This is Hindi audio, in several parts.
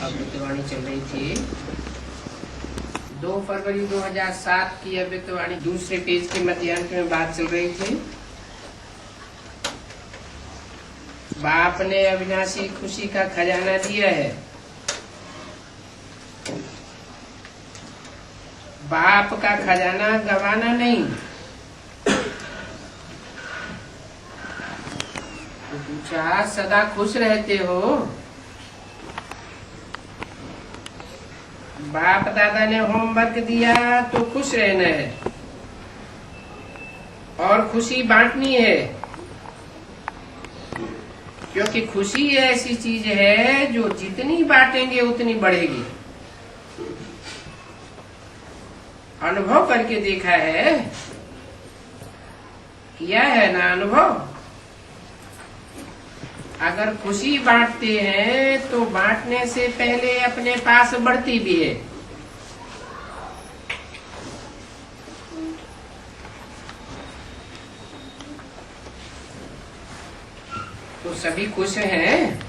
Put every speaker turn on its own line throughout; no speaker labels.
अमृतवाणी चल रही थी 2 फरवरी 2007 की अमृतवाणी दूसरे पेज के मध्यांक में बात चल रही थी। बाप ने अविनाशी खुशी का खजाना दिया है। बाप का खजाना गंवाना नहीं। तो पूछा सदा खुश रहते हो? बाप दादा ने होमवर्क दिया तो खुश रहना है और खुशी बांटनी है, क्योंकि खुशी ऐसी चीज है जो जितनी बांटेंगे उतनी बढ़ेगी। अनुभव करके देखा है, किया है ना अनुभव। अगर खुशी बांटते हैं तो बांटने से पहले अपने पास बढ़ती भी है। तो सभी खुश हैं।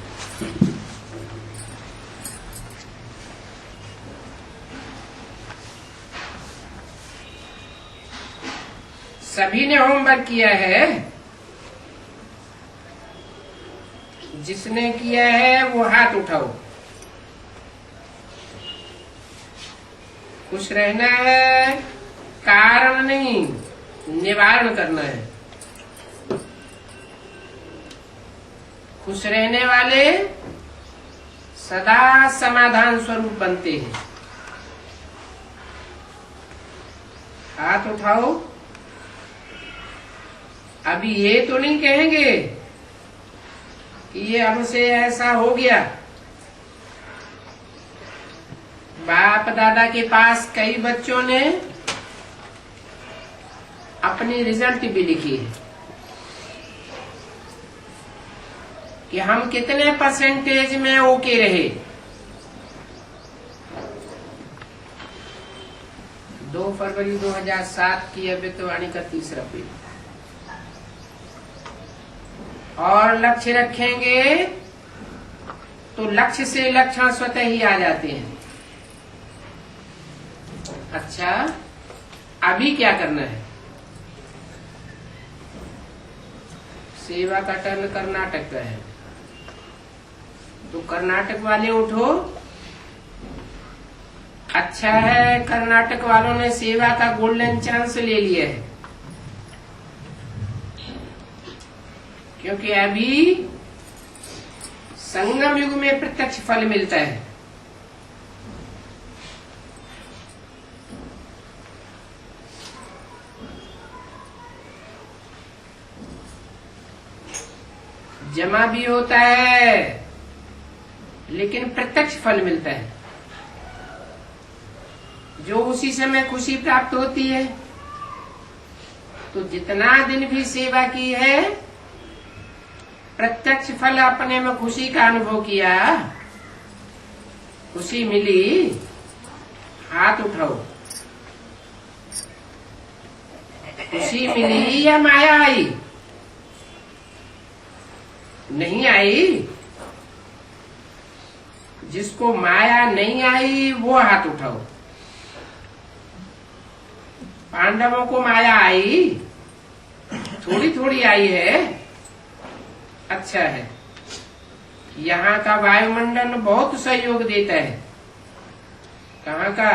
सभी ने होमवर्क किया है। जिसने किया है वो हाथ उठाओ। खुश रहना है, कारण नहीं, निवारण करना है। खुश रहने वाले सदा समाधान स्वरूप बनते हैं। हाथ उठाओ। अभी ये तो नहीं कहेंगे कि ये हमसे ऐसा हो गया। बाप दादा के पास कई बच्चों ने अपनी रिजल्ट भी लिखी है कि हम कितने परसेंटेज में ओके रहे। 2 फरवरी 2007 की अमृतवाणी का तीसरा पेज। और लक्ष्य रखेंगे तो लक्ष्य से लक्षण स्वतः ही आ जाते हैं। अच्छा, अभी क्या करना है? सेवा का टर्न कर्नाटक का है, तो कर्नाटक वाले उठो। अच्छा है, कर्नाटक वालों ने सेवा का गोल्डन चांस ले लिया है, क्योंकि अभी संगम युग में प्रत्यक्ष फल मिलता है। जमा भी होता है लेकिन प्रत्यक्ष फल मिलता है, जो उसी समय खुशी प्राप्त होती है। तो जितना दिन भी सेवा की है, प्रत्यक्ष फल अपने में खुशी का अनुभव किया, खुशी मिली, हाथ उठाओ। खुशी मिली या माया आई? नहीं आई। जिसको माया नहीं आई वो हाथ उठाओ। पांडवों को माया आई, थोड़ी थोड़ी आई है। अच्छा है, यहाँ का वायुमंडल बहुत सहयोग देता है। कहाँ का?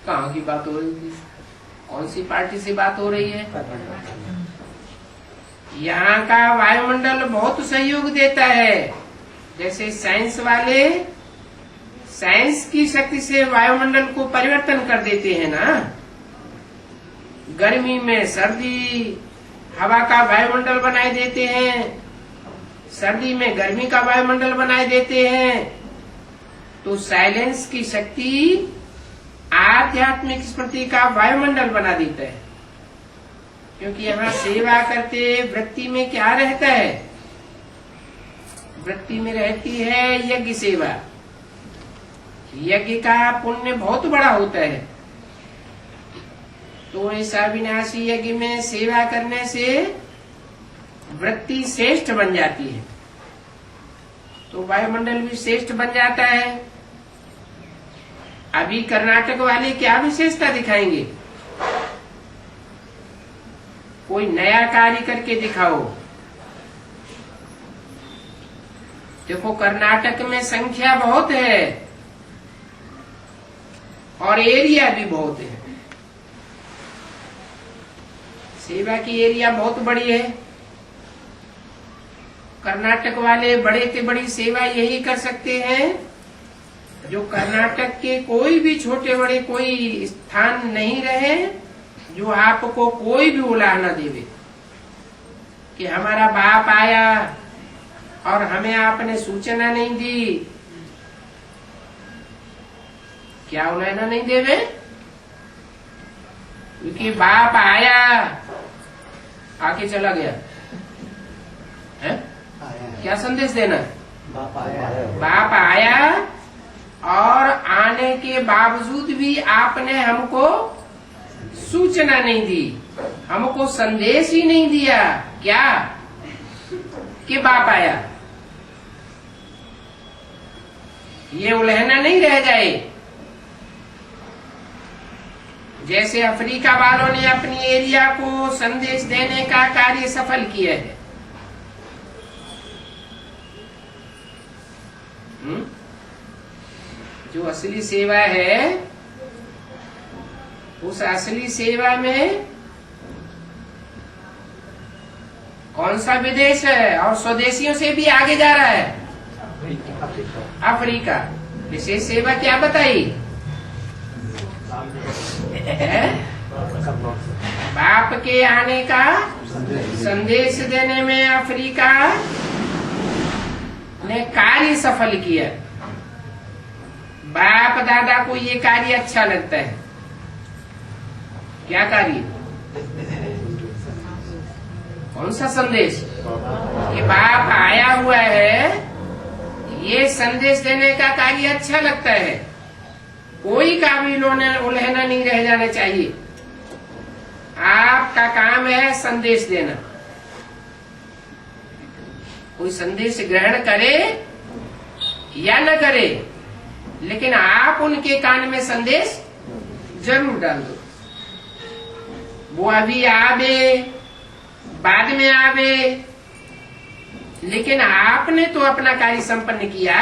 कहाँ की बात हो रही थी? कौन सी पार्टी से बात हो रही है? यहाँ का वायुमंडल बहुत सहयोग देता है। जैसे साइंस वाले साइंस की शक्ति से वायुमंडल को परिवर्तन कर देते हैं ना। गर्मी में सर्दी, हवा का वायुमंडल बनाए देते हैं, सर्दी में गर्मी का वायुमंडल बनाए देते हैं। तो साइलेंस की शक्ति आध्यात्मिक स्मृति का वायुमंडल बना देता है। क्योंकि यहाँ सेवा करते वृत्ति में क्या रहता है? वृत्ति में रहती है यज्ञ सेवा। यज्ञ का पुण्य बहुत बड़ा होता है। तो इस अविनाशी यज्ञ में सेवा करने से वृत्ति श्रेष्ठ बन जाती है, तो वायुमंडल भी श्रेष्ठ बन जाता है। अभी कर्नाटक वाले क्या विशेषता दिखाएंगे? कोई नया कार्य करके दिखाओ। देखो, कर्नाटक में संख्या बहुत है और एरिया भी बहुत है, सेवा की एरिया बहुत बड़ी है। कर्नाटक वाले बड़े से बड़ी सेवा यही कर सकते हैं जो कर्नाटक के कोई भी छोटे बड़े कोई स्थान नहीं रहे जो आपको कोई भी उलाह न देवे कि हमारा बाप आया और हमें आपने सूचना नहीं दी। क्या उलाहना नहीं देवे? क्योंकि बाप आया आके चला गया है? क्या संदेश देना? बाप आया और आने के बावजूद भी आपने हमको सूचना नहीं दी, हमको संदेश ही नहीं दिया। क्या? कि बाप आया। ये उलहना नहीं रह जाए। जैसे अफ्रीका वालों ने अपनी एरिया को संदेश देने का कार्य सफल किया है। जो असली सेवा है, उस असली सेवा में कौन सा विदेश है और स्वदेशियों से भी आगे जा रहा है? अफ्रीका। विशेष सेवा क्या बताई? बाप के आने का संदेश देने में अफ्रीका ने कार्य सफल किया। बाप दादा को ये कार्य अच्छा लगता है। क्या कार्य? कौन सा संदेश? कि बाप आया हुआ है, ये संदेश देने का कार्य अच्छा लगता है। कोई का भी उल्हेना नहीं रह जाना चाहिए। आपका काम है संदेश देना। कोई संदेश ग्रहण करे या न करे, लेकिन आप उनके कान में संदेश जरूर डाल दो। वो अभी आवे, बाद में आवे, लेकिन आपने तो अपना कार्य संपन्न किया।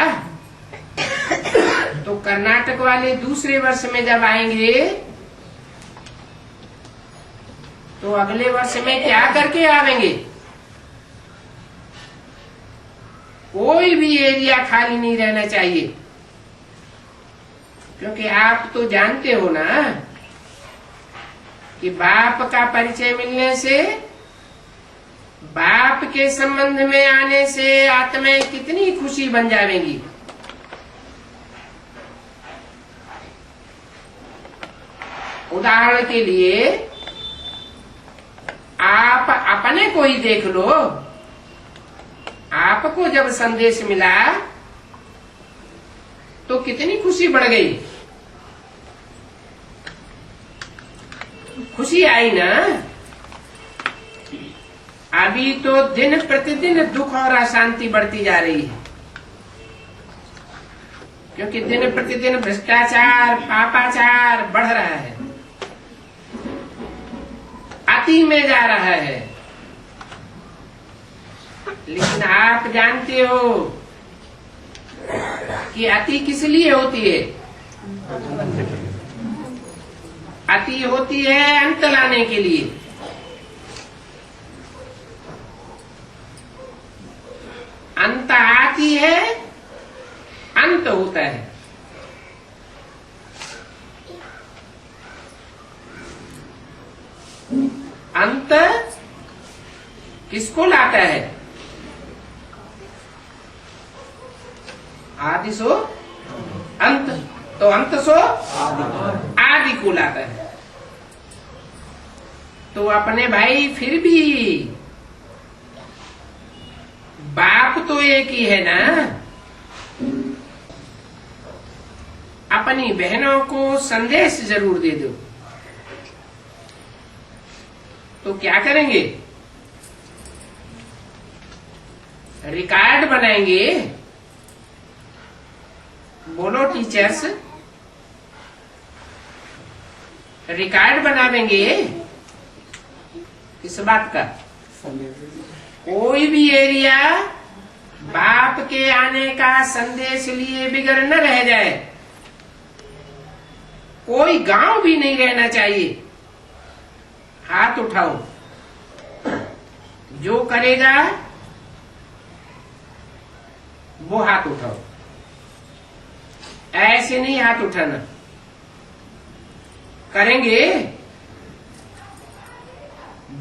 तो कर्नाटक वाले दूसरे वर्ष में जब आएंगे तो अगले वर्ष में क्या करके आवेंगे? कोई भी एरिया खाली नहीं रहना चाहिए, क्योंकि आप तो जानते हो ना कि बाप का परिचय मिलने से, बाप के संबंध में आने से आत्माएं कितनी खुशी बन जाएंगी। उदाहरण के लिए आप अपने को ही देख लो। आपको जब संदेश मिला तो कितनी खुशी बढ़ गई, खुशी आई ना। अभी तो दिन प्रतिदिन दुख और अशांति बढ़ती जा रही है, क्योंकि दिन प्रतिदिन भ्रष्टाचार, पापाचार बढ़ रहा है, अति में जा रहा है। लेकिन आप जानते हो कि अति किस लिए होती है? अति होती है अंत लाने के लिए। अंत आती है, अंत होता है। अंत किसको लाता है? आदि सो अंत, तो अंत सो आदि को लाता है। तो अपने भाई फिर भी बाप तो एक ही है ना। अपनी बहनों को संदेश जरूर दे दो। तो क्या करेंगे? रिकॉर्ड बनाएंगे। बोलो टीचर्स, रिकॉर्ड बनावेंगे किस बात का? कोई भी एरिया बाप के आने का संदेश लिए बिगड़ न रह जाए। कोई गांव भी नहीं रहना चाहिए। हाथ उठाओ, जो करेगा वो हाथ उठाओ। ऐसे नहीं हाथ उठाना। करेंगे,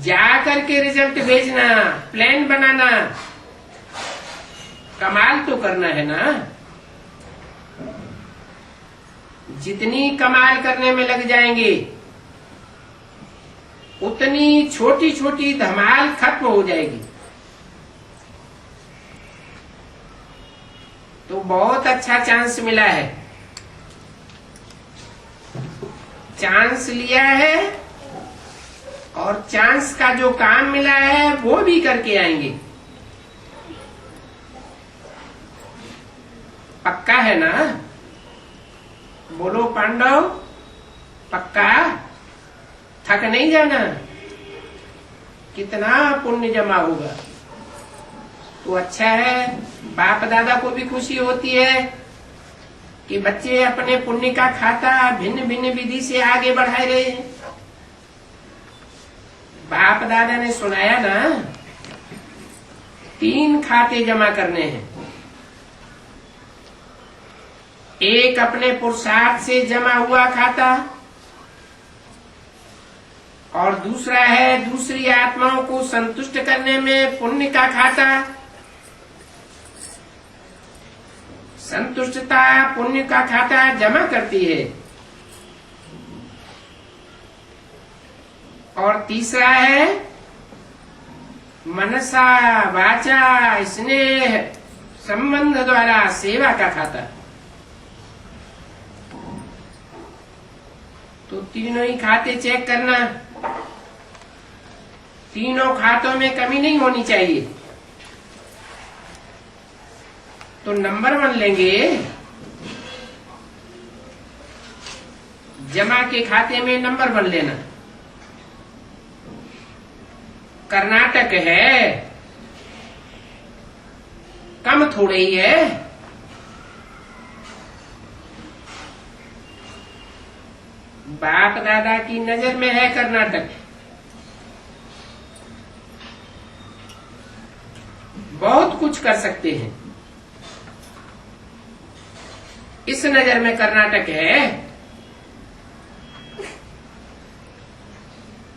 जा करके रिजल्ट भेजना, प्लान बनाना, कमाल तो करना है ना। जितनी कमाल करने में लग जाएंगे उतनी छोटी छोटी धमाल खत्म हो जाएगी। तो बहुत अच्छा चांस मिला है, चांस लिया है और चांस का जो काम मिला है वो भी करके आएंगे। पक्का है ना? बोलो पांडव, पक्का? थक नहीं जाना। कितना पुण्य जमा होगा तो अच्छा है। बाप दादा को भी खुशी होती है कि बच्चे अपने पुण्य का खाता भिन्न भिन्न विधि से आगे बढ़ा रहे हैं। बाप दादा ने सुनाया ना, 3 खाते जमा करने हैं। एक अपने पुरुषार्थ से जमा हुआ खाता और दूसरा है दूसरी आत्माओं को संतुष्ट करने में पुण्य का खाता। संतुष्टता पुण्य का खाता जमा करती है। और तीसरा है मनसा वाचा स्नेह संबंध द्वारा सेवा का खाता। तो तीनों ही खाते चेक करना। तीनों खातों में कमी नहीं होनी चाहिए। तो नंबर 1 लेंगे, जमा के खाते में नंबर 1 लेना। कर्नाटक है, कम थोड़े ही है। बाप दादा की नजर में है कर्नाटक। बहुत कुछ कर सकते हैं। इस नजर में कर्नाटक है।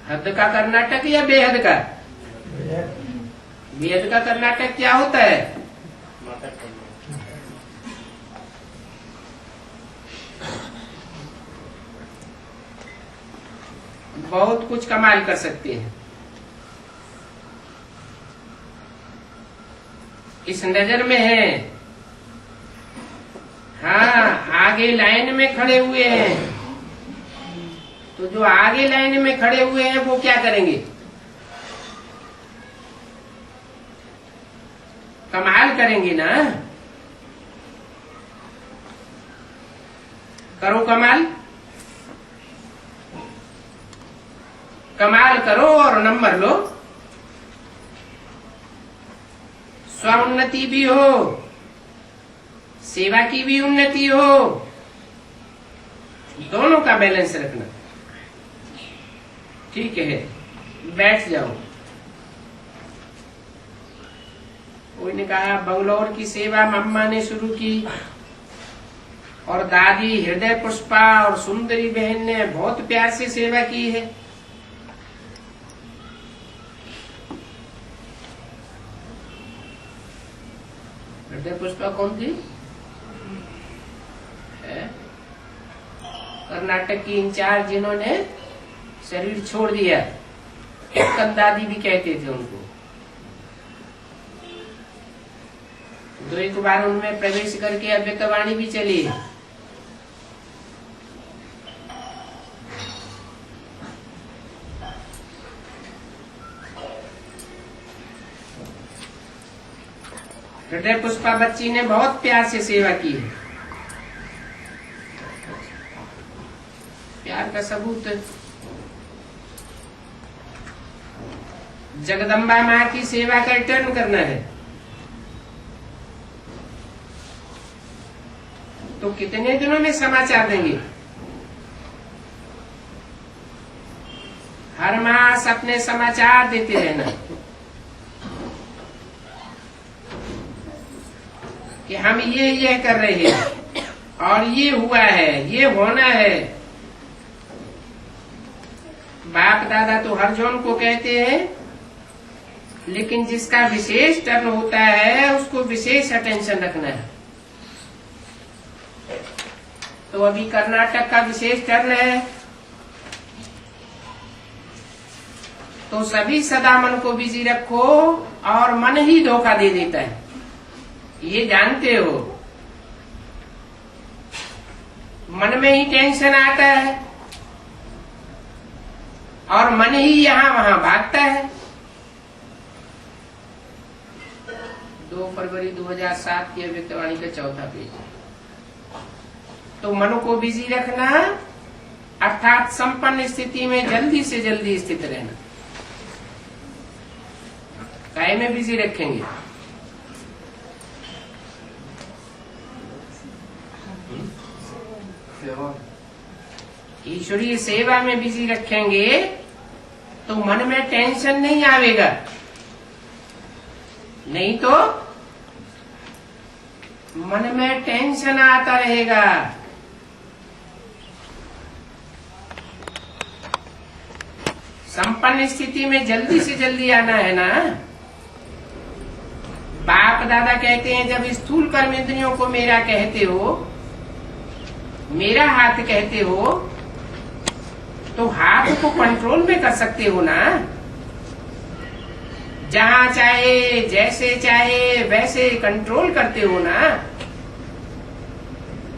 हद का कर्नाटक या बेहद का? बेहद का कर्नाटक क्या होता है? बहुत कुछ कमाल कर सकते हैं। इस नजर में है। हाँ, आगे लाइन में खड़े हुए हैं। तो जो आगे लाइन में खड़े हुए हैं वो क्या करेंगे? कमाल करेंगे ना। करो कमाल, कमाल करो और नंबर लो। स्वउन्नति भी हो, सेवा की भी उन्नति हो, दोनों का बैलेंस रखना। ठीक है, बैठ जाओ। कोई ने कहा बंगलौर की सेवा मम्मा ने शुरू की और दादी हृदय पुष्पा और सुंदरी बहन ने बहुत प्यार से सेवा की है। हृदय पुष्पा कौन थी? कर्नाटक की इंचार्ज जिन्होंने शरीर छोड़ दिया, कंदादी भी कहते थे उनको। तो एक बार उनमें प्रवेश करके अव्यक्तवाणी भी चली। हृदय पुष्पा बच्ची ने बहुत प्यार से सेवा की है। प्यार का सबूत जगदम्बा माँ की सेवा का रिटर्न करना है। तो कितने दिनों में समाचार देंगे? हर मास अपने समाचार देते रहना कि हम ये कर रहे हैं और ये हुआ है, ये होना है। बाप दादा तो हर जौन को कहते हैं, लेकिन जिसका विशेष टर्न होता है उसको विशेष अटेंशन रखना है। तो अभी कर्नाटक का विशेष टर्न है, तो सभी सदा मन को बिजी रखो, और मन ही धोखा दे देता है, ये जानते हो। मन में ही टेंशन आता है और मन ही यहाँ वहां भागता है। 2 फरवरी 2007 की अव्यक्तवाणी का 4था पेज। तो मन को बिजी रखना अर्थात संपन्न स्थिति में जल्दी से जल्दी स्थित रहना। काय में बिजी रखेंगे? ईश्वरीय सेवा में बिजी रखेंगे तो मन में टेंशन नहीं आवेगा। नहीं तो मन में टेंशन आता रहेगा। संपन्न स्थिति में जल्दी से जल्दी आना है ना। बाप दादा कहते हैं, जब स्थूल कर्म इंद्रियों को मेरा कहते हो, मेरा हाथ कहते हो, तो हाथ को कंट्रोल में कर सकते हो ना। जहां चाहे जैसे चाहे वैसे कंट्रोल करते हो ना।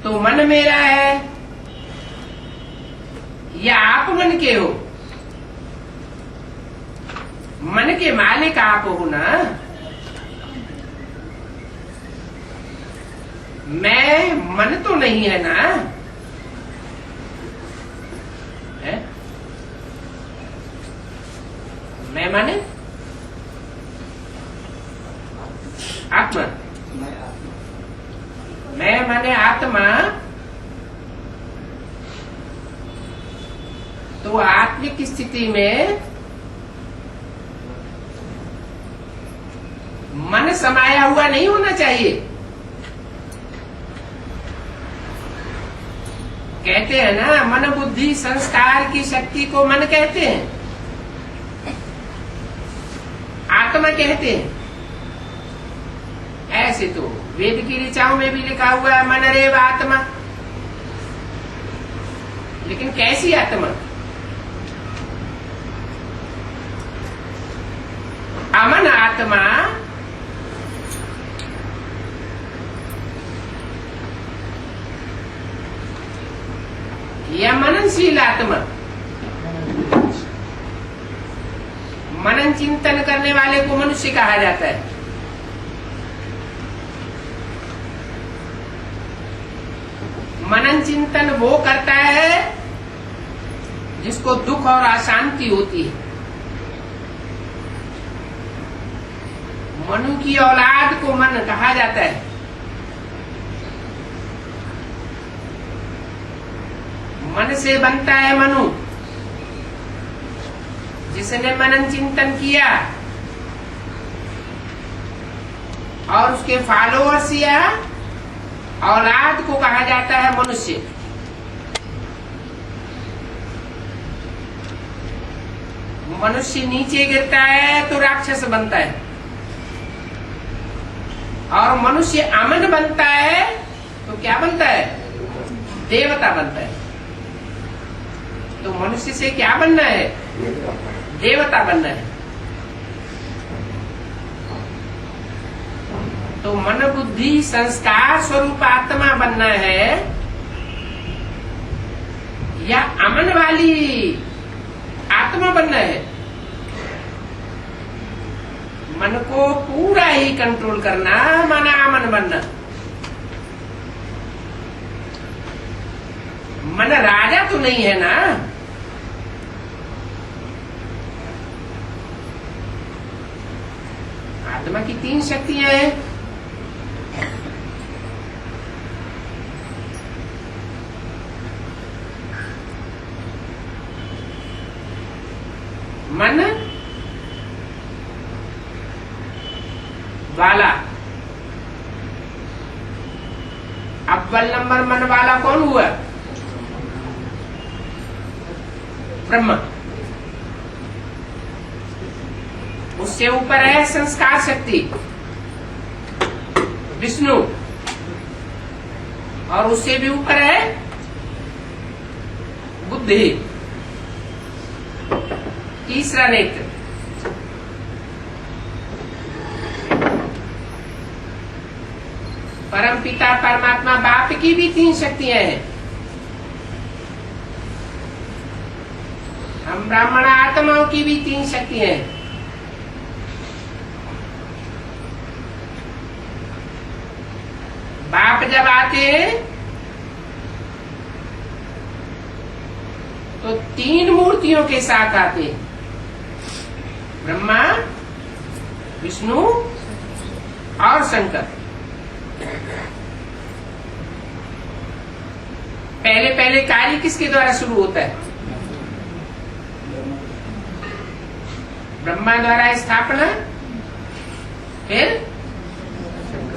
तो मन मेरा है या आप मन के हो? मन के मालिक आप हो ना। मैं मन तो नहीं है ना, है? मैं माने आत्मा, मैं माने आत्मा। तो आत्मिक स्थिति में मन समाया हुआ नहीं होना चाहिए। कहते हैं ना, मन बुद्धि संस्कार की शक्ति को मन कहते हैं, आत्मा कहते हैं। ऐसे तो वेद की ऋचाओं में भी लिखा हुआ है, मन रेव आत्मा। लेकिन कैसी आत्मा? अमन आत्मा या मननशील आत्मा? मनन चिंतन करने वाले को मनुष्य कहा जाता है। मनन चिंतन वो करता है जिसको दुख और अशांति होती है। मनु की औलाद को मन कहा जाता है। मन से बनता है मनु। जिसने मनन चिंतन किया और उसके फॉलोअर्स या औलाद को कहा जाता है मनुष्य। मनुष्य नीचे गिरता है तो राक्षस बनता है, और मनुष्य अमन बनता है तो क्या बनता है? देवता बनता है। तो मनुष्य से क्या बनना है? देवता बनना है। तो मन बुद्धि संस्कार स्वरूप आत्मा बनना है या अमन वाली आत्मा बनना है? मन को पूरा ही कंट्रोल करना, माना अमन बनना। मन राजा तो नहीं है ना। आत्मा की 3 शक्तियां हैं। मन वाला, अव्वल नंबर मन वाला कौन हुआ? ब्रह्मा। उससे ऊपर है संस्कार शक्ति विष्णु, और उससे भी ऊपर है बुद्धि, तीसरा नेत्र। परम पिता परमात्मा बाप की भी 3 शक्तियां हैं। हम ब्राह्मण आत्माओं की भी 3 शक्तियां हैं। बाप जब आते हैं तो 3 मूर्तियों के साथ आते हैं, ब्रह्मा, विष्णु और शंकर। पहले पहले कार्य किसके द्वारा शुरू होता है? ब्रह्मा द्वारा स्थापना, फिर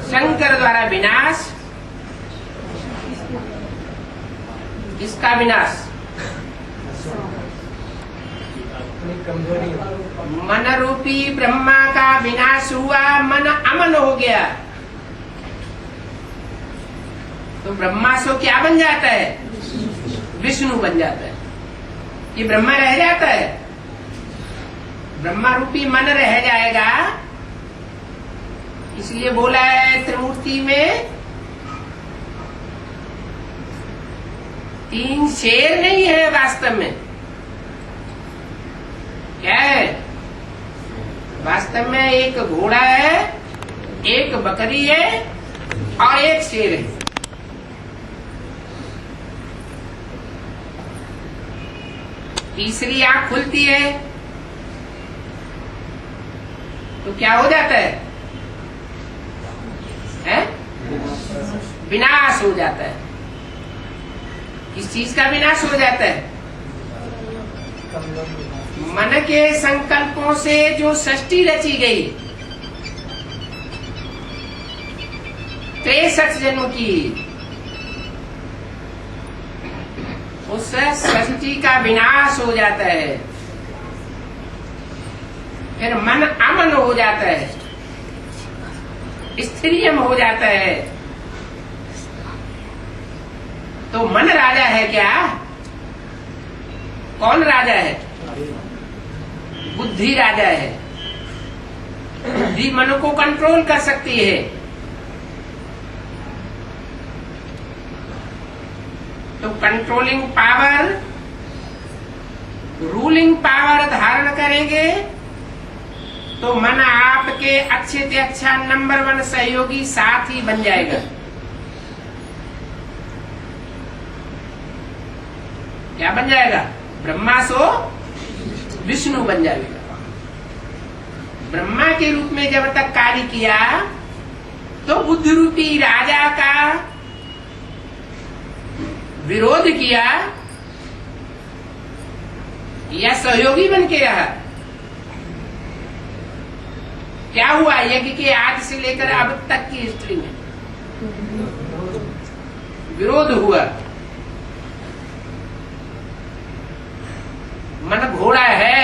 शंकर द्वारा विनाश। किसका विनाश? मन रूपी ब्रह्मा का विनाश हुआ, मन अमन हो गया तो ब्रह्मा सो क्या बन जाता है? विष्णु बन जाता है। ये ब्रह्मा रह जाता है, ब्रह्मा रूपी मन रह जाएगा। इसलिए बोला है त्रिमूर्ति में 3 शेर नहीं है, वास्तव में क्या है? वास्तव में एक घोड़ा है, एक बकरी है और एक शेर है। तीसरी आंख खुलती है तो क्या हो जाता है? विनाश हो जाता है। किस चीज का विनाश हो जाता है? मन के संकल्पों से जो सृष्टि रची गई 63 जन्म की, उस सृष्टि का विनाश हो जाता है। फिर मन अमन हो जाता है, स्थिरियम हो जाता है। तो मन राजा है क्या? कौन राजा है? बुद्धि राजा है। बुद्धि मन को कंट्रोल कर सकती है। तो कंट्रोलिंग पावर, रूलिंग पावर धारण करेंगे तो मन आपके अच्छे से अच्छा नंबर 1 सहयोगी साथी बन जाएगा। क्या बन जाएगा? ब्रह्मा सो विष्णु बन जाएगा। ब्रह्मा के रूप में जब तक कार्य किया तो बुद्धि रूपी राजा का विरोध किया या सहयोगी बन के रहा। क्या हुआ? यज्ञ के आज से लेकर अब तक की हिस्ट्री में विरोध हुआ। मन घोड़ा है,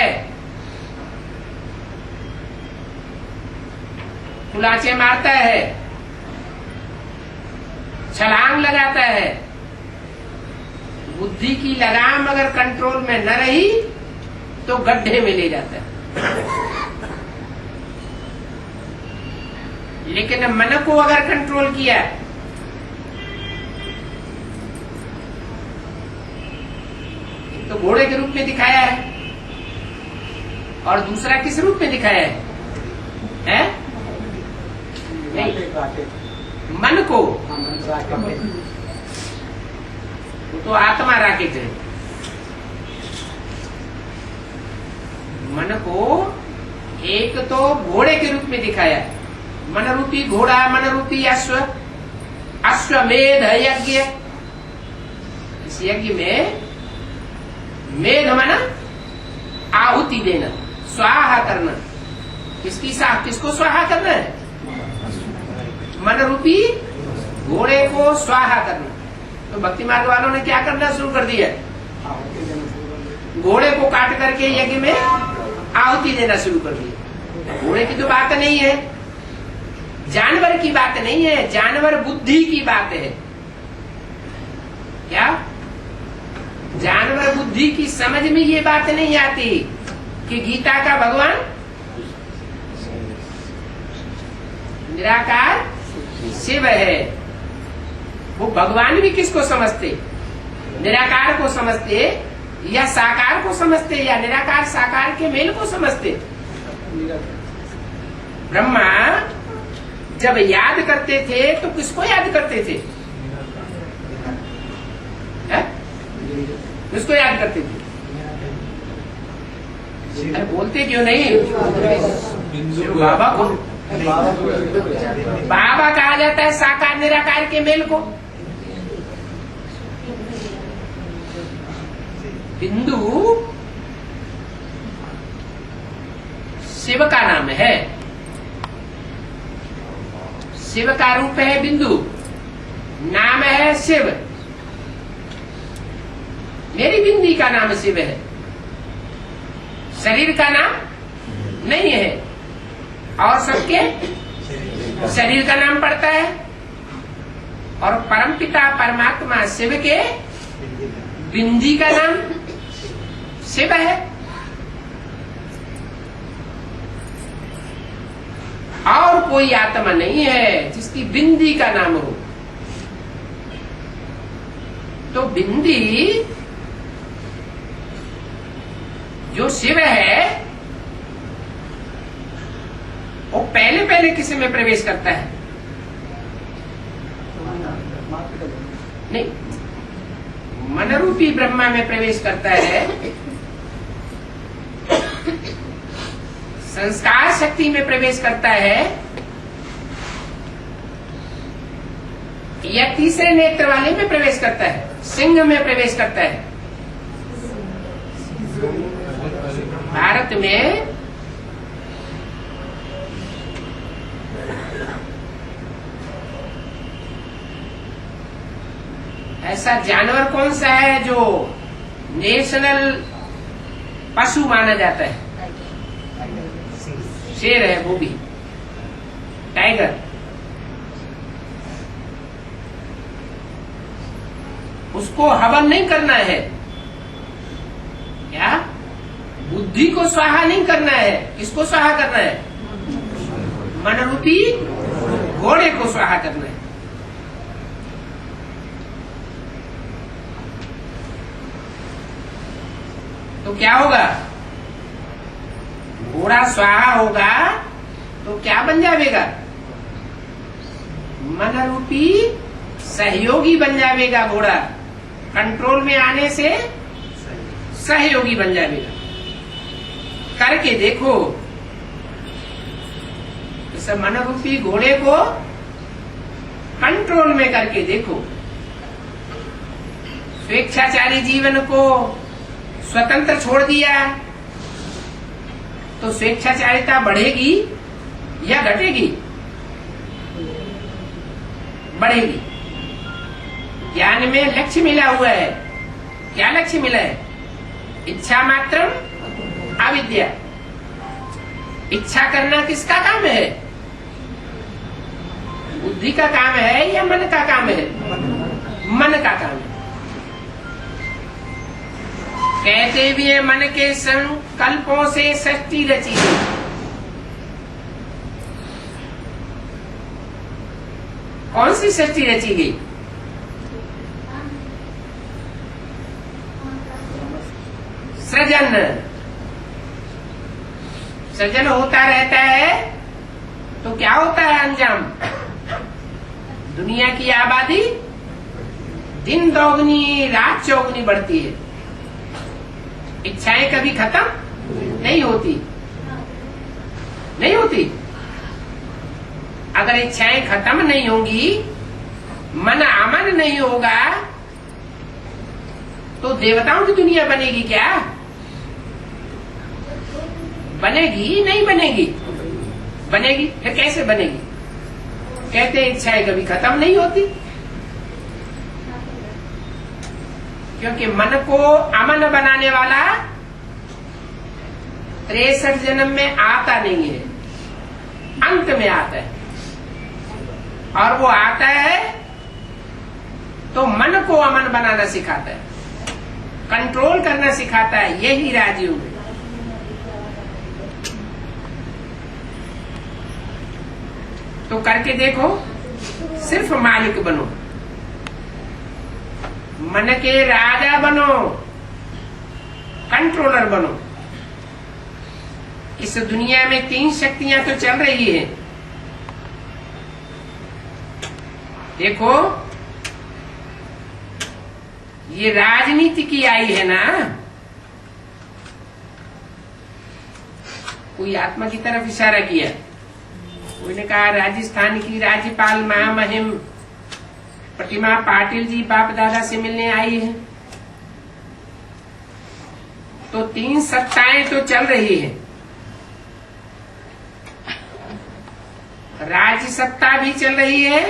कुलाचे मारता है, छलांग लगाता है। बुद्धि की लगाम अगर कंट्रोल में न रही तो गड्ढे में ले जाता है। लेकिन मन को अगर कंट्रोल किया तो घोड़े के रूप में दिखाया है, और दूसरा किस रूप में दिखाया है? मन को,
राकेट
तो आत्मा राकेट है। मन को एक तो घोड़े के रूप में दिखाया है, मन रूपी घोड़ा, मन रूपी अश्व, अश्वमेध यज्ञ। इस यज्ञ में मेध माना आहुति देना, स्वाहा करना। किसको स्वाहा करना है? मन रूपी घोड़े को स्वाहा करना। तो भक्ति मार्ग वालों ने क्या करना शुरू कर दिया? घोड़े को काट करके यज्ञ में आहुति देना शुरू कर दिया। घोड़े की तो बात नहीं है, जानवर की बात नहीं है, जानवर बुद्धि की बात है। क्या जानवर बुद्धि की समझ में ये बात नहीं आती कि गीता का भगवान निराकार शिव है। वो भगवान भी किसको समझते? निराकार को समझते, या साकार को समझते, या निराकार साकार के मेल को समझते? ब्रह्मा जब याद करते थे तो किसको याद करते थे? किसको याद करते थे? अरे बोलते क्यों नहीं? बाबा को। बाबा कहा जाता है साकार निराकार के मेल को। बिंदु शिव का नाम है, शिव का रूप है बिंदु, नाम है शिव। मेरी बिंदी का नाम शिव है, शरीर का नाम नहीं है। और सबके शरीर का नाम पड़ता है, और परमपिता परमात्मा शिव के बिंदी का नाम शिव है। और कोई आत्मा नहीं है जिसकी बिंदी का नाम हो। तो बिंदी जो शिव है वो पहले पहले किसी में प्रवेश करता है? नहीं, मन रूपी ब्रह्मा में प्रवेश करता है, संस्कार शक्ति में प्रवेश करता है, या तीसरे नेत्र वाले में प्रवेश करता है, सिंह में प्रवेश करता है। भारत में ऐसा जानवर कौन सा है जो नेशनल पशु माना जाता है? शेर है, वो भी टाइगर। उसको हवन नहीं करना है, क्या बुद्धि को स्वाहा नहीं करना है? किसको स्वाहा करना है? मन रूपी घोड़े को स्वाहा करना है। तो क्या होगा? घोड़ा स्वाहा होगा तो क्या बन जाएगा? मन रूपी सहयोगी बन जाएगा। घोड़ा कंट्रोल में आने से सहयोगी बन जाएगा। करके देखो, इस मन रूपी घोड़े को कंट्रोल में करके देखो। स्वेच्छाचारी जीवन को स्वतंत्र छोड़ दिया तो स्वेच्छाचारिता बढ़ेगी या घटेगी? बढ़ेगी। ज्ञान में लक्ष्य मिला हुआ है। क्या लक्ष्य मिला है? इच्छा मात्रम अविद्या। इच्छा करना किसका काम है? बुद्धि का काम है या मन का काम है? मन का काम है। कहते भी है मन के संकल्पों से सृष्टि रची है। कौन सी सृष्टि रची गई? सृजन। सृजन होता रहता है तो क्या होता है अंजाम? दुनिया की आबादी दिन दोगुनी रात चौगुनी बढ़ती है, इच्छाएं कभी खत्म नहीं होती, नहीं होती। अगर इच्छाएं खत्म नहीं होंगी, मन अमन नहीं होगा, तो देवताओं की दुनिया बनेगी क्या? बनेगी नहीं बनेगी? बनेगी। फिर कैसे बनेगी? कहते हैं इच्छाएं कभी खत्म नहीं होती, क्योंकि मन को अमन बनाने वाला 63 जन्म में आता नहीं है, अंत में आता है। और वो आता है तो मन को अमन बनाना सिखाता है, कंट्रोल करना सिखाता है। यही राजयोग है। तो करके देखो, सिर्फ मालिक बनो, मन के राजा बनो, कंट्रोलर बनो। इस दुनिया में 3 शक्तियां तो चल रही हैं। देखो, ये राजनीति की आई है ना, कोई आत्मा की तरफ इशारा किया। कोई ने कहा राजस्थान की राज्यपाल महामहिम प्रतिमा पाटिल जी बाप दादा से मिलने आई है। तो 3 सत्ताएं तो चल रही है, राज्य सत्ता भी चल रही है,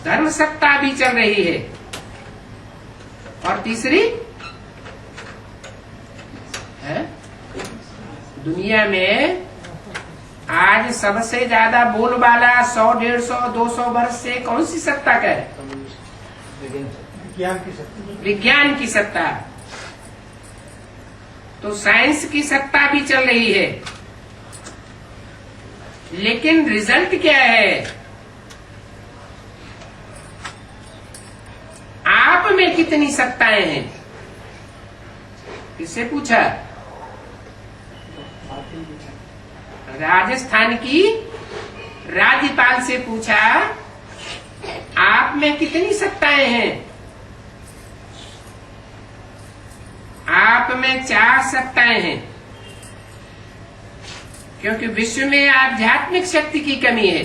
धर्म सत्ता भी चल रही है, और तीसरी है दुनिया में आज सबसे ज्यादा बोलबाला 100, 150, 200 वर्ष से कौन सी सत्ता का है? विज्ञान की सत्ता। तो साइंस की सत्ता भी चल रही है, लेकिन रिजल्ट क्या है? आप में कितनी सत्ताएं हैं? किससे पूछा? राजस्थान की राज्यपाल से पूछा, आप में कितनी सत्ताएं हैं? आप में 4 सत्ताएं हैं, क्योंकि विश्व में आध्यात्मिक शक्ति की कमी है।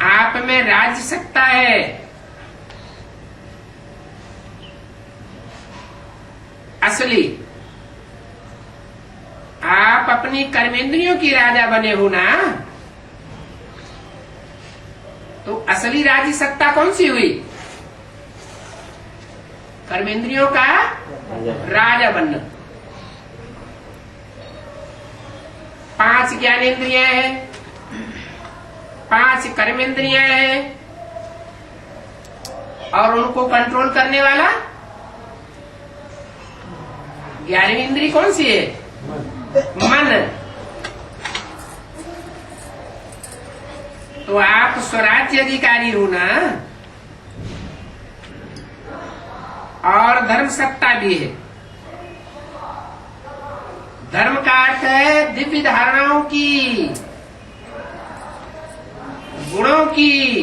आप में राज्य सत्ता है, असली। आप अपनी कर्मेंद्रियों की राजा बने हो ना, तो असली राज्य सत्ता कौन सी हुई? कर्मेंद्रियों का राजा बनना। 5 ज्ञानेंद्रियां हैं, 5 कर्मेंद्रियां हैं, और उनको कंट्रोल करने वाला 11वीं इंद्री कौन सी है? मन। तो आप स्वराज्य अधिकारी हो ना, और धर्म सत्ता भी है। धर्म का अर्थ है दिव्य धारणाओं की, गुणों की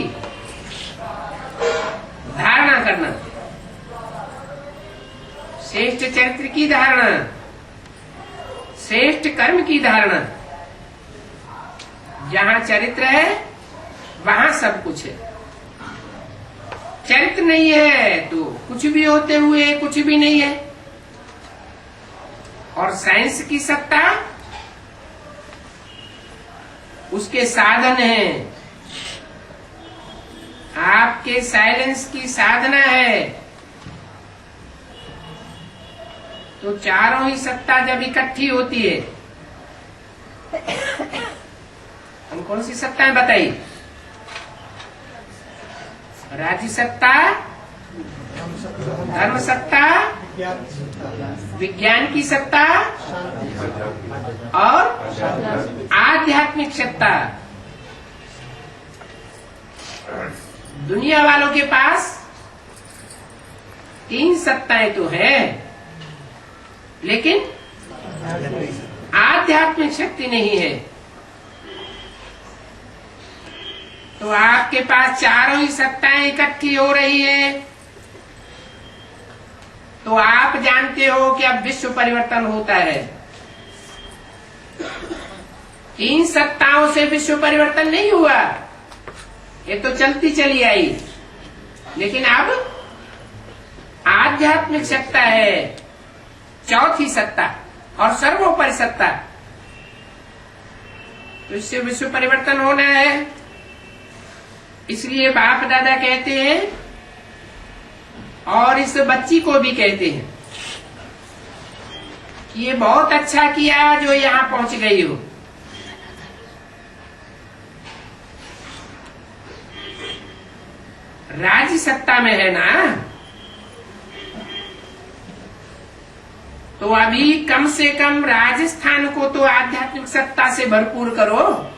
धारणा करना, श्रेष्ठ चरित्र की धारणा, श्रेष्ठ कर्म की धारणा। जहां चरित्र है वहां सब कुछ है। चरित्र नहीं है तो कुछ भी होते हुए कुछ भी नहीं है। और साइंस की सत्ता उसके साधन है, आपके साइलेंस की साधना है। तो चारों ही सत्ता जब इकट्ठी होती है, हम कौन सी सत्ताएं बताई? राज्य सत्ता, धर्म सत्ता, विज्ञान की सत्ता और आध्यात्मिक सत्ता। दुनिया वालों के पास 3 सत्ताएं तो है, लेकिन आध्यात्मिक शक्ति नहीं है। तो आपके पास चारों ही सत्ताएं इकट्ठी हो रही है, तो आप जानते हो कि अब विश्व परिवर्तन होता है। इन सत्ताओं से विश्व परिवर्तन नहीं हुआ, ये तो चलती चली आई, लेकिन अब आध्यात्मिक सत्ता है, चौथी सत्ता और सर्वोपरि सत्ता, तो इससे विश्व परिवर्तन होना है। इसलिए बाप दादा कहते हैं और इस बच्ची को भी कहते हैं कि ये बहुत अच्छा किया जो यहाँ पहुंच गई हो। राज्य सत्ता में है ना, तो अभी कम से कम राजस्थान को तो आध्यात्मिक सत्ता से भरपूर करो।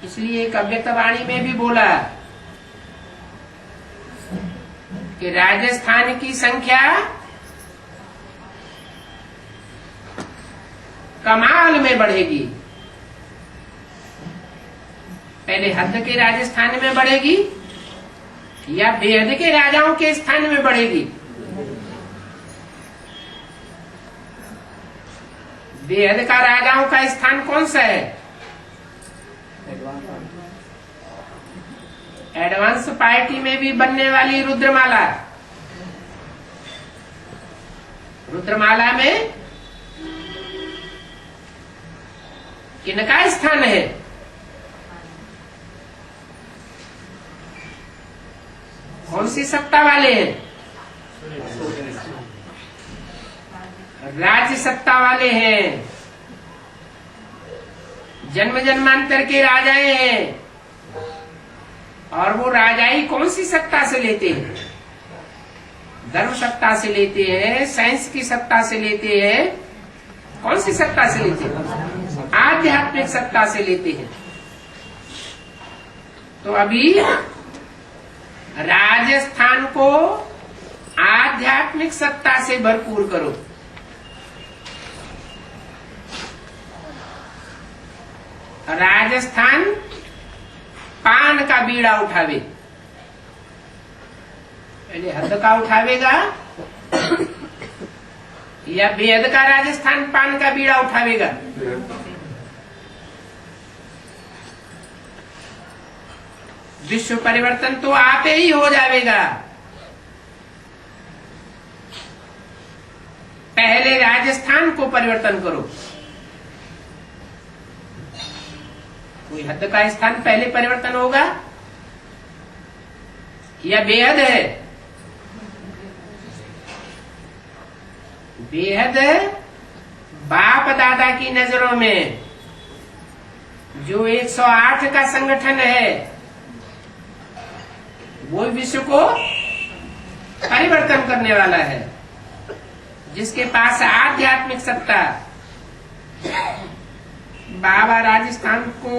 इसलिए कव्यतवाणी में भी बोला कि राजस्थान की संख्या कमाल में बढ़ेगी। पहले हद के राजस्थान में बढ़ेगी या बेहद के राजाओं के स्थान में बढ़ेगी? बेहद का राजाओं का स्थान कौन सा है? एडवांस पार्टी में भी बनने वाली रुद्रमाला। रुद्रमाला में किनका स्थान है? कौन सी सत्ता वाले हैं? राज्य सत्ता वाले हैं, जन्म जन्मांतर के राजाएं हैं। और वो राजाई कौन सी सत्ता से लेते हैं? धर्म सत्ता से लेते हैं, साइंस की सत्ता से लेते हैं। कौन सी सत्ता से लेते हैं? आध्यात्मिक सत्ता से लेते हैं। तो अभी राजस्थान को आध्यात्मिक सत्ता से भरपूर करो। राजस्थान पान का बीड़ा उठावे। पहले हद का उठावेगा या बेहद का राजस्थान पान का बीड़ा उठावेगा? विश्व परिवर्तन तो आप ही हो जाएगा। पहले राजस्थान को परिवर्तन करो। कोई हद का स्थान पहले परिवर्तन होगा या बेहद है? बेहद बाप दादा की नजरों में जो 108 का संगठन है वो विश्व को परिवर्तन करने वाला है, जिसके पास आध्यात्मिक सत्ता। बाबा राजस्थान को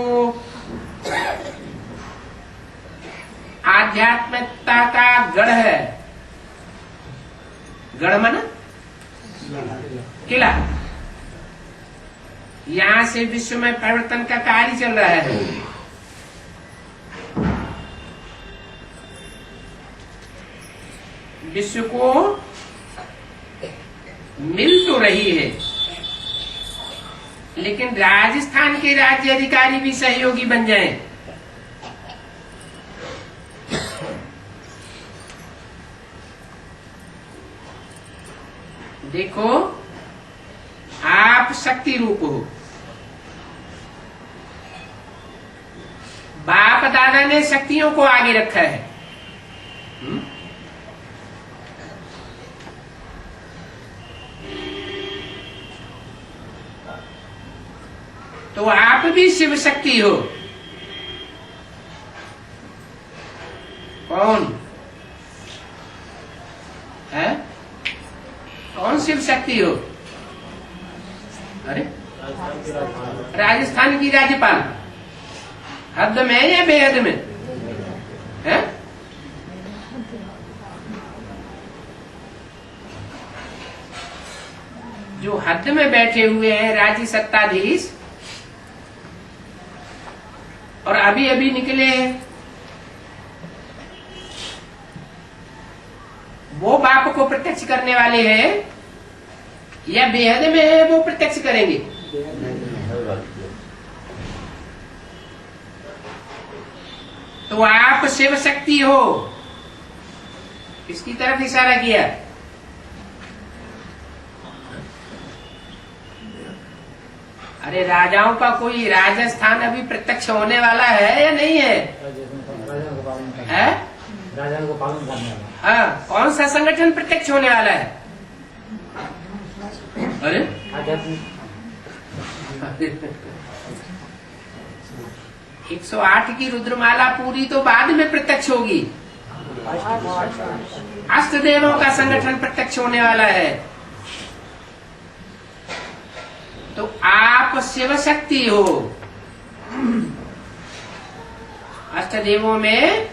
आध्यात्मिकता का गढ़ है। गढ़ माना किला। यहाँ से विश्व में परिवर्तन का कार्य चल रहा है। विश्व को मिल तो रही है, लेकिन राजस्थान के राज्य अधिकारी भी सहयोगी बन जाएं। देखो, आप शक्ति रूप हो। बाप दादा ने शक्तियों को आगे रखा है। तो आप भी शिव शक्ति हो। कौन है? कौन शिव शक्ति हो? अरे राजस्थान की राज्यपाल। हद में या बेहद में है? जो हद में बैठे हुए हैं राज्य सत्ताधीश और अभी अभी निकले वो बाप को प्रत्यक्ष करने वाले हैं या बेहद में है वो प्रत्यक्ष करेंगे? तो आप शिव शक्ति हो, किसकी तरफ इशारा किया? अरे राजाओं का कोई राजस्थान अभी प्रत्यक्ष होने वाला है या नहीं है?
राजाओं को पालन करने वाला।
हाँ, कौन सा संगठन प्रत्यक्ष होने वाला है? अरे 108 की रुद्रमाला पूरी तो बाद में प्रत्यक्ष होगी। अष्टदेवों का संगठन प्रत्यक्ष होने वाला है। तो आप शिव शक्ति हो। अष्टदेवों में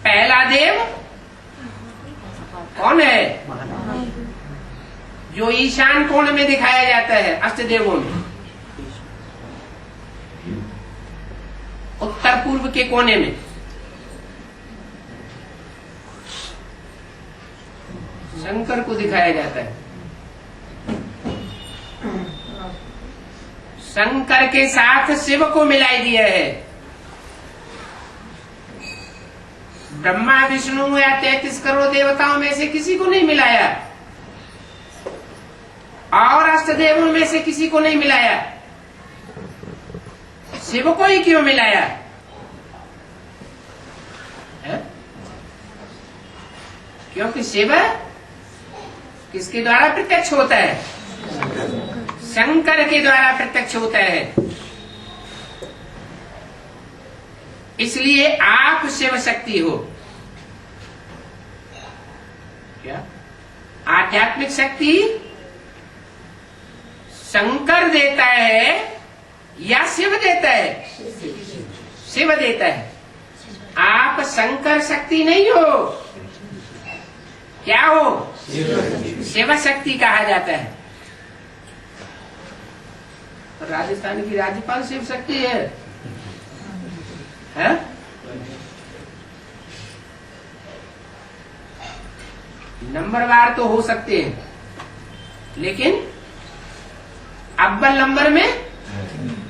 पहला देव कौन है? जो ईशान कोण में दिखाया जाता है अष्टदेवों में, उत्तर पूर्व के कोने में। शंकर को दिखाया जाता है। शंकर के साथ शिव को मिलाई दिया है। ब्रह्मा विष्णु या 33 करोड़ देवताओं में से किसी को नहीं मिलाया और अष्टदेवों में से किसी को नहीं मिलाया। शिव को ही क्यों मिलाया है? क्योंकि शिव किसके द्वारा प्रत्यक्ष होता है? शंकर के द्वारा प्रत्यक्ष होता है। इसलिए आप शिव शक्ति हो। क्या आध्यात्मिक शक्ति शंकर देता है या शिव देता है? शिव देता है। आप शंकर शक्ति नहीं हो। क्या हो? शिव शक्ति कहा जाता है। राजस्थान की राज्यपाल शिव शक्ति है? नंबरवार तो हो सकते हैं, लेकिन अव्वल नंबर में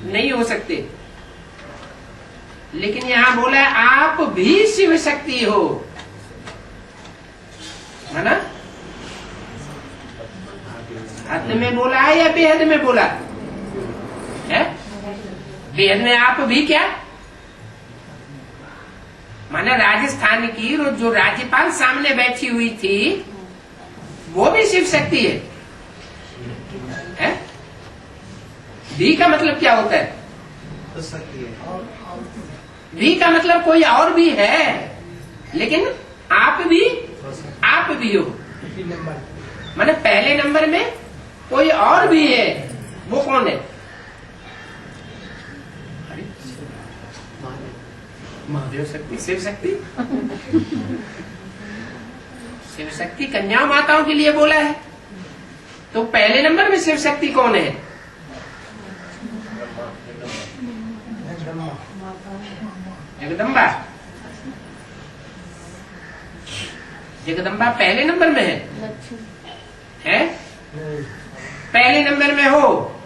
नहीं हो सकते। लेकिन यहां बोला है आप भी शिव शक्ति हो, है ना? हद में बोला है या बेहद में बोला है? बेहद में आप भी क्या माना? राजस्थान की जो राज्यपाल सामने बैठी हुई थी वो भी शिव शक्ति है? भी का मतलब क्या होता है? भी का मतलब कोई और भी है, लेकिन आप भी हो। माने पहले नंबर में कोई और भी है, वो कौन है? महादेव शक्ति, शिव शक्ति। शिव शक्ति कन्या माताओं के लिए बोला है, तो पहले नंबर में शिव शक्ति कौन है? जगदम्बा। जगदम्बा पहले नंबर में है? पहले नंबर में हो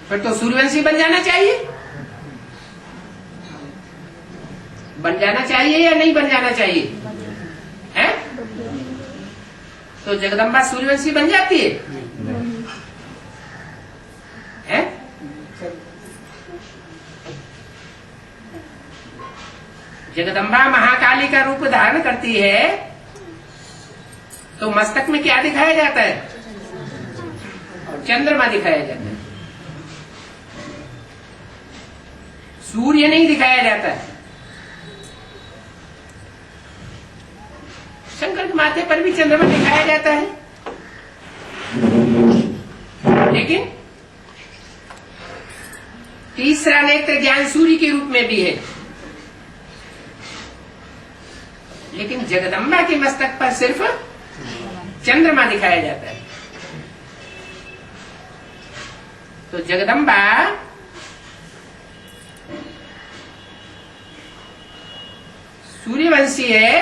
फिर तो सूर्यवंशी बन जाना चाहिए। बन जाना चाहिए या नहीं बन जाना चाहिए? है? तो जगदम्बा सूर्यवंशी बन जाती है? जगदम्बा महाकाली का रूप धारण करती है, तो मस्तक में क्या दिखाया जाता है? चंद्रमा दिखाया जाता है, सूर्य नहीं दिखाया जाता है। शंकर के माथे पर भी चंद्रमा दिखाया जाता है, लेकिन तीसरा नेत्र ज्ञान सूर्य के रूप में भी है। लेकिन जगदम्बा के मस्तक पर सिर्फ चंद्रमा दिखाया जाता है। तो जगदम्बा सूर्यवंशी है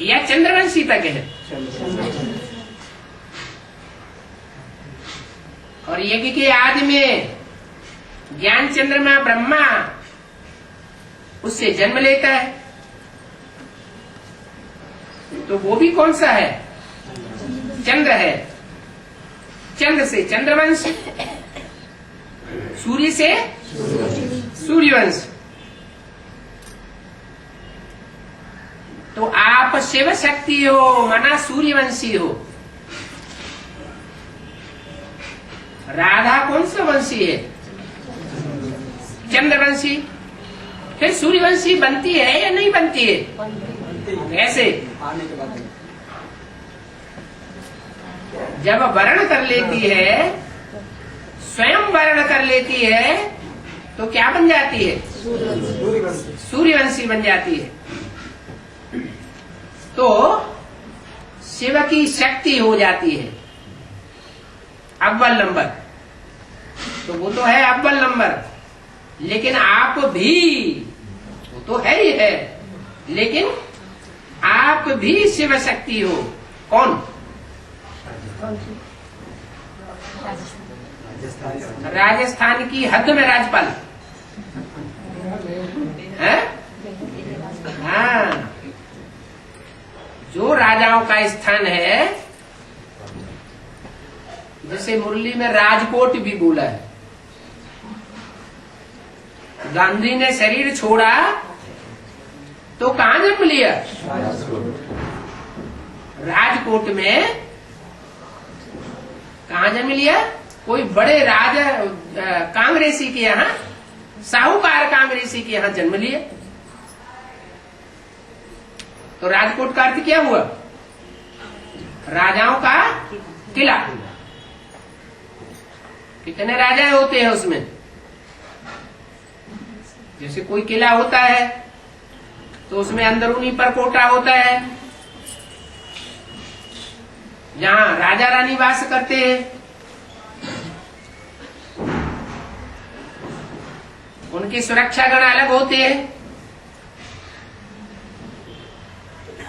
या चंद्रवंशी तक है? और यज्ञ के आदि में ज्ञान चंद्रमा ब्रह्मा उससे जन्म लेता है, तो वो भी कौन सा है? चंद्र है। चंद्र से चंद्रवंश, सूर्य से सूर्यवंश। तो आप शिव शक्ति हो, माना सूर्यवंशी हो। राधा कौन सा वंशी है? चंद्रवंशी। फिर सूर्यवंशी बनती है या नहीं बनती है? कैसे? जब वर्ण कर लेती है, स्वयं वर्ण कर लेती है, तो क्या बन जाती है? सूर्यवंशी बन जाती है। तो शिव की शक्ति हो जाती है अव्वल नंबर। तो वो तो है अव्वल नंबर, लेकिन आप भी, वो तो है ही है, लेकिन आप भी शिव शक्ति हो। कौन? राजस्थान की हद में राज्यपाल है। हाँ, जो राजाओं का स्थान है, जिसे मुरली में राजकोट भी बोला है। गांधी ने शरीर छोड़ा तो कहां जन्म लिया? राजकोट में। कहां जन्म लिया? कोई बड़े राजा कांग्रेसी के यहाँ, साहूकार कांग्रेसी के यहाँ जन्म लिया। तो राजकोट का अर्थ क्या हुआ? राजाओं का किला। कितने राजा होते हैं उसमें? जैसे कोई किला होता है तो उसमें अंदरूनी परकोटा होता है, जहां राजा रानी वास करते हैं। उनकी सुरक्षा गण अलग होते हैं।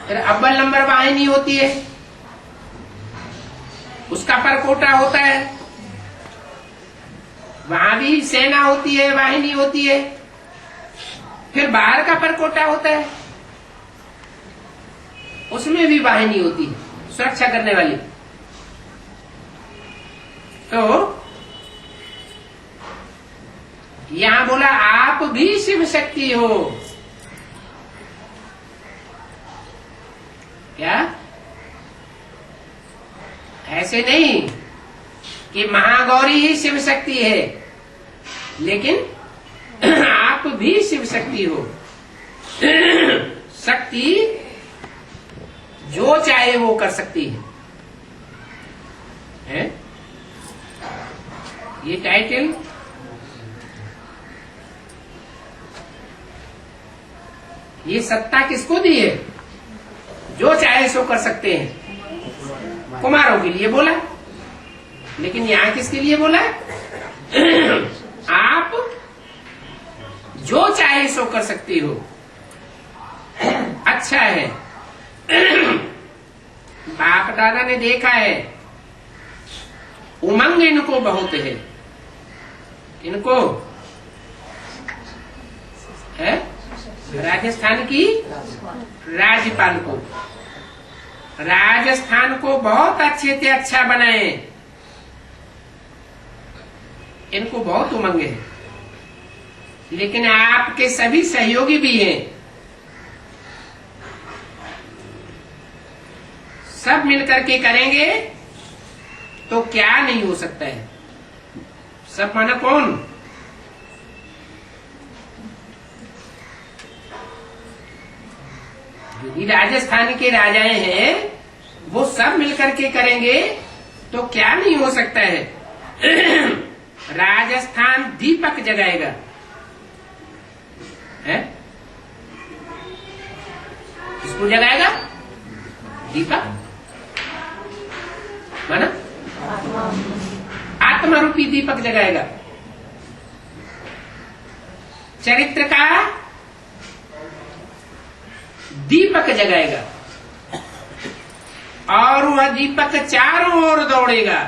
फिर अव्वल नंबर वाहिनी होती है, उसका परकोटा होता है, वहां भी सेना होती है, वाहिनी होती है। फिर बाहर का परकोटा होता है, उसमें भी वाहिनी होती है सुरक्षा करने वाली। तो यहां बोला आप भी शिव शक्ति हो। क्या? ऐसे नहीं कि महागौरी ही शिव शक्ति है, लेकिन आप भी शिव शक्ति हो। शक्ति जो चाहे वो कर सकती है? ये टाइटल ये सत्ता किसको दी है? जो चाहे सो कर सकते हैं। कुमारों के लिए बोला, लेकिन यहां किसके लिए बोला? आप जो चाहे सो कर सकती हो। अच्छा है, बाप दादा ने देखा है, उमंग इनको बहुत है। इनको है राजस्थान की राज्यपाल को, राजस्थान को बहुत अच्छे से अच्छा बनाए। इनको बहुत उमंग है, लेकिन आपके सभी सहयोगी भी हैं। सब मिलकर के करेंगे तो क्या नहीं हो सकता है। सब माना कौन? यदि राजस्थान के राजाएं हैं, वो सब मिलकर के करेंगे तो क्या नहीं हो सकता है। राजस्थान दीपक जगाएगा, है? किसको जगाएगा? दीपक माना आत्मा रूपी दीपक जगाएगा। चरित्र का दीपक जगाएगा और वह दीपक चारों ओर दौड़ेगा।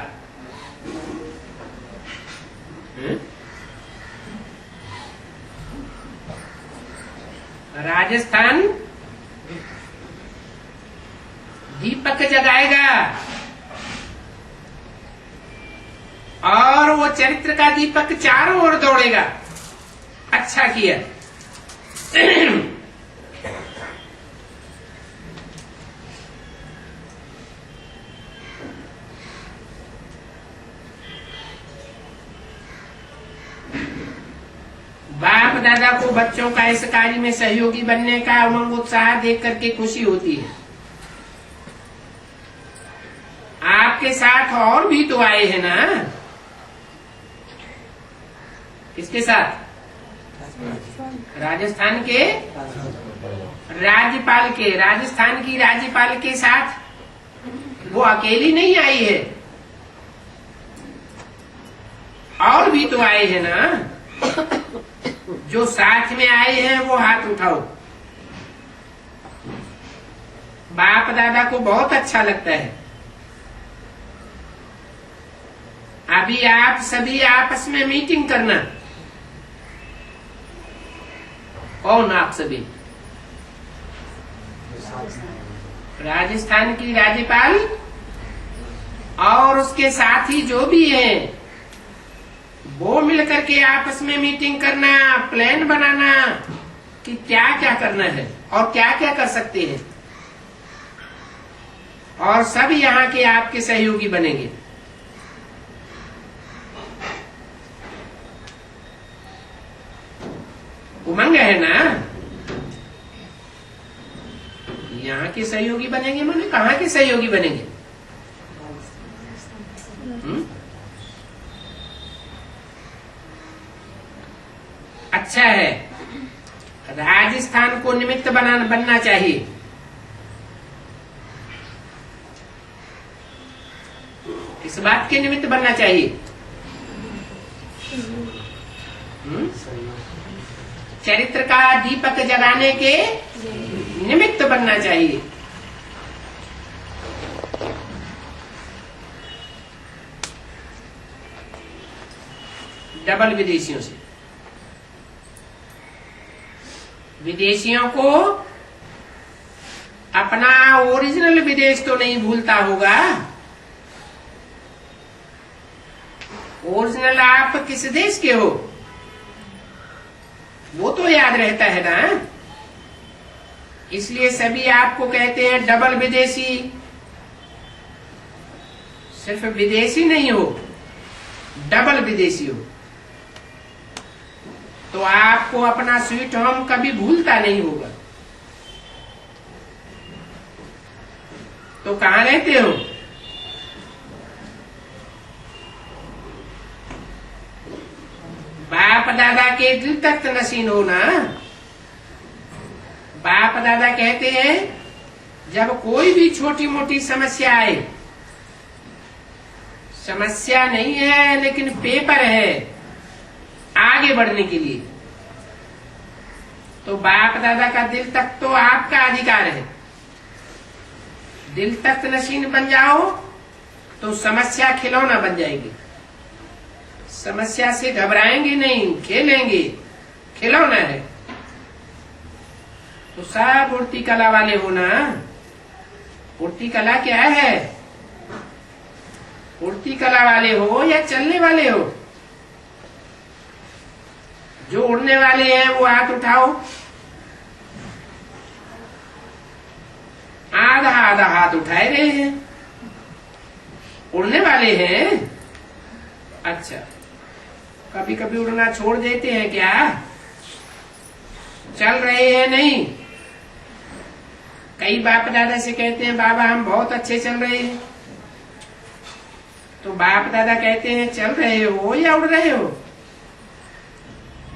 राजस्थान दीपक जगाएगा और वो चरित्र का दीपक चारों ओर दौड़ेगा। अच्छा किया। बाप दादा को बच्चों का इस कार्य में सहयोगी बनने का उमंग उत्साह देख करके खुशी होती है। आपके साथ और भी तो आए हैं ना। किसके साथ? राजस्थान के राज्यपाल के, राजस्थान की राज्यपाल के साथ वो अकेली नहीं आई है, और भी तो आए हैं ना। जो साथ में आए हैं वो हाथ उठाओ। बाप दादा को बहुत अच्छा लगता है। अभी आप सभी आपस में मीटिंग करना। कौन आप सभी? राजस्थान की राज्यपाल और उसके साथी जो भी हैं, वो मिलकर के आपस में मीटिंग करना, प्लान बनाना कि क्या क्या करना है और क्या क्या कर सकते हैं, और सब यहाँ के आपके सहयोगी बनेंगे। उमंग है ना। यहाँ के सहयोगी बनेंगे, माने कहाँ के सहयोगी बनेंगे? अच्छा है। राजस्थान को निमित्त बनना चाहिए। किस बात के निमित्त बनना चाहिए? चरित्र का दीपक जगाने के निमित्त बनना चाहिए। डबल विदेशियों से। विदेशियों को अपना ओरिजिनल विदेश तो नहीं भूलता होगा। ओरिजिनल आप किस देश के हो वो तो याद रहता है ना। इसलिए सभी आपको कहते हैं डबल विदेशी। सिर्फ विदेशी नहीं हो, डबल विदेशी हो, तो आपको अपना स्वीट होम कभी भूलता नहीं होगा। तो कहाँ रहते हो? बाप दादा के दिल तक नसीन हो ना। बाप दादा कहते हैं जब कोई भी छोटी मोटी समस्या आए, समस्या नहीं है लेकिन पेपर है आगे बढ़ने के लिए, तो बाप दादा का दिल तक तो आपका अधिकार है। दिल तक नशीन बन जाओ तो समस्या खिलौना बन जाएगी। समस्या से घबराएंगे नहीं, खेलेंगे, खिलौना है। तो सब उड़ती कला वाले हो ना। उड़ती कला क्या है? उड़ती कला वाले हो या चलने वाले हो? जो उड़ने वाले हैं वो हाथ उठाओ। आधा आधा हाथ उठाए रहे हैं। उड़ने वाले हैं। अच्छा, कभी कभी उड़ना छोड़ देते हैं क्या? चल रहे हैं नहीं? कई बाप दादा से कहते हैं बाबा हम बहुत अच्छे चल रहे हैं, तो बाप दादा कहते हैं चल रहे हो या उड़ रहे हो?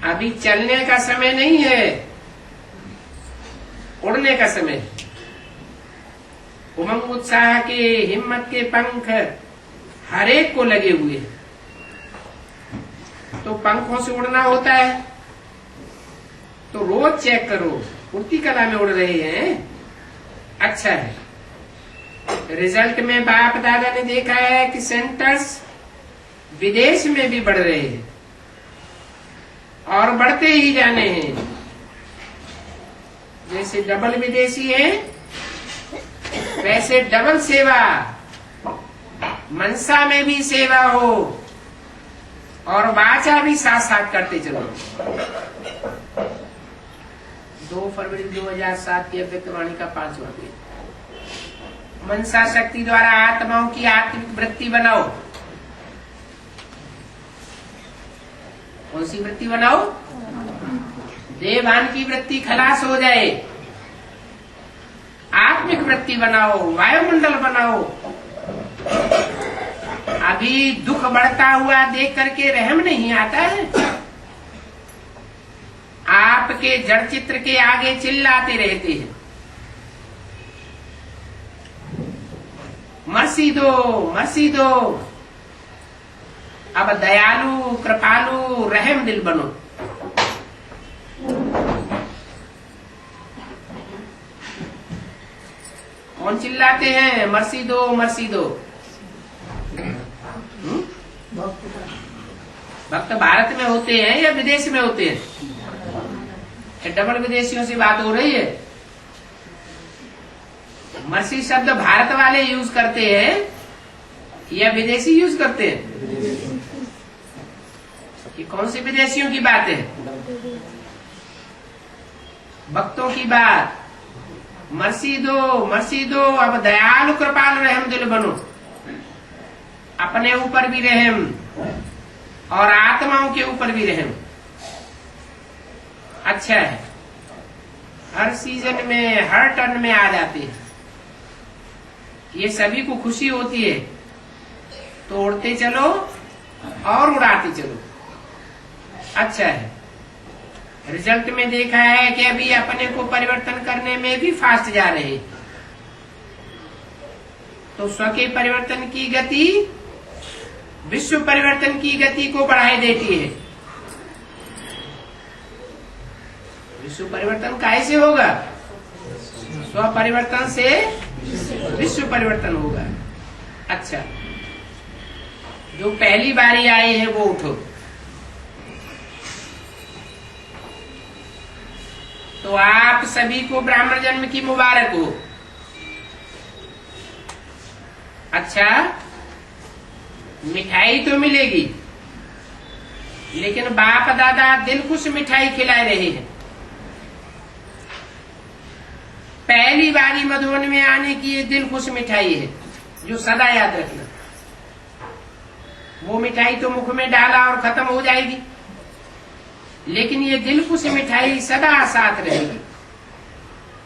अभी चलने का समय नहीं है, उड़ने का समय। उमंग उत्साह के, हिम्मत के पंख हर एक को लगे हुए हैं। तो पंखों से उड़ना होता है, तो रोज चेक करो उड़ती कला में उड़ रहे हैं, अच्छा है। रिजल्ट में बाप दादा ने देखा है कि सेंटर्स विदेश में भी बढ़ रहे हैं और बढ़ते ही जाने हैं। जैसे डबल विदेशी है वैसे डबल सेवा, मनसा में भी सेवा हो और वाचा भी साथ साथ करते चलो। 2 फरवरी 2007 की अव्यक्तवाणी का 5वां पेज। मनसा शक्ति द्वारा आत्माओं की आत्मिक वृत्ति बनाओ। कौन सी वृत्ति बनाओ? देवान की वृत्ति खलास हो जाए, आत्मिक वृत्ति बनाओ, वायुमंडल बनाओ। अभी दुख बढ़ता हुआ देख करके रहम नहीं आता है। आपके जड़ चित्र के आगे चिल्लाते रहते हैं, मर्सी दो मर्सी दो। अब दयालु कृपालु रहम दिल बनो। कौन चिल्लाते हैं मर्सी दो मर्सी दो? भक्त भारत में होते हैं या विदेश में होते हैं? डबल विदेशियों से बात हो रही है। मर्सी शब्द भारत वाले यूज करते हैं या विदेशी यूज करते हैं? ये कौन से विदेशियों की बात है? भक्तों की बात। मर्सी दो। अब दयालु कृपाल रहम दिल बनो। अपने ऊपर भी रहम और आत्माओं के ऊपर भी रहम। अच्छा है, हर सीजन में हर टर्न में आ जाते हैं। ये सभी को खुशी होती है तो उड़ते चलो और उड़ाते चलो, अच्छा है। रिजल्ट में देखा है कि अभी अपने को परिवर्तन करने में भी फास्ट जा रहे हैं। तो स्व के परिवर्तन की गति विश्व परिवर्तन की गति को बढ़ाई देती है। विश्व परिवर्तन कैसे होगा? स्व परिवर्तन से विश्व परिवर्तन होगा। अच्छा, जो पहली बारी आए हैं वो उठो। तो आप सभी को ब्राह्मण जन्म की मुबारक हो। अच्छा, मिठाई तो मिलेगी, लेकिन बाप दादा दिल खुश मिठाई खिला रहे हैं। पहली बारी मधुबन में आने की ये दिल खुश मिठाई है जो सदा याद रखना। वो मिठाई तो मुख में डाला और खत्म हो जाएगी, लेकिन ये दिल खुश मिठाई सदा साथ रहेगी।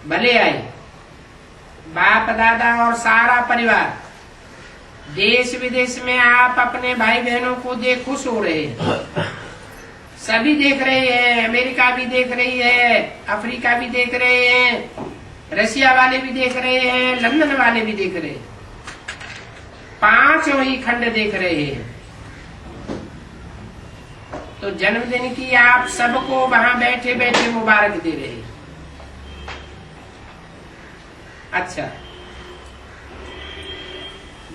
भले आए बाप दादा और सारा परिवार। देश विदेश में आप अपने भाई बहनों को देख खुश हो रहे हैं। सभी देख रहे हैं, अमेरिका भी देख रही है, अफ्रीका भी देख रहे हैं, रशिया वाले भी देख रहे हैं, लंदन वाले भी देख रहे हैं। 5 ही खंड देख रहे हैं। तो जन्मदिन की आप सबको वहां बैठे बैठे मुबारक दे रहे हैं। अच्छा,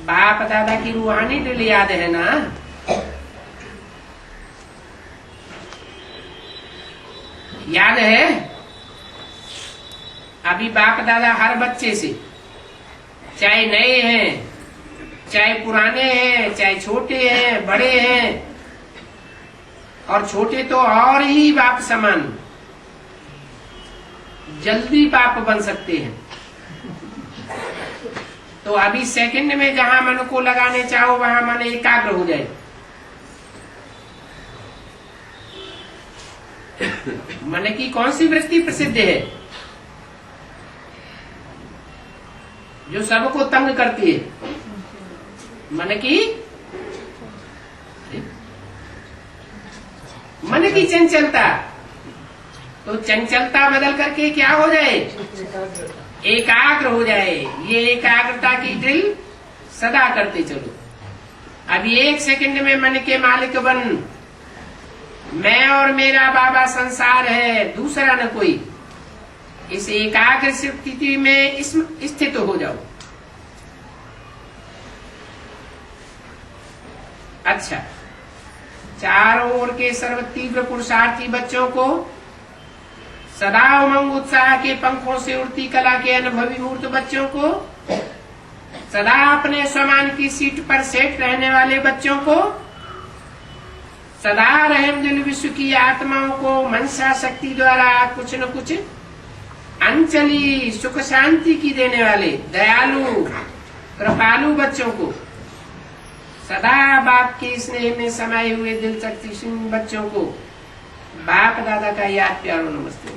बाप दादा की रूहानी दिल याद है ना? याद है? अभी बाप दादा हर बच्चे से, चाहे नए हैं चाहे पुराने हैं, चाहे छोटे हैं बड़े हैं, और छोटे तो और ही बाप समान जल्दी बाप बन सकते हैं। तो अभी सेकंड में जहां मन को लगाने चाहो वहां मन एकाग्र हो जाए। मन की कौन सी वृत्ति प्रसिद्ध है जो सबको तंग करती है? मन की चंचलता। तो चंचलता बदल करके क्या हो जाए? एकाग्र हो जाए। ये एकाग्रता की ड्रिल सदा करते चलो। अभी 1 सेकंड में मन के मालिक बन मैं और मेरा बाबा संसार है, दूसरा न कोई। इस एकाग्र स्थिति में स्थित हो जाओ। अच्छा, चारों ओर के सर्व तीव्र पुरुषार्थी बच्चों को सदा उमंग उत्साह के पंखों से उड़ती कला के अनुभवी मूर्त बच्चों को, सदा अपने स्वमान की सीट पर सेट रहने वाले बच्चों को, सदा रहम दिल विश्व की आत्माओं को मनसा शक्ति द्वारा कुछ न कुछ अंचली सुख शांति की देने वाले दयालु कृपालु बच्चों को, सदा बाप के स्नेह में समाये हुए दिल शक्तिशील बच्चों को बाप दादा का याद प्यारो नमस्ते।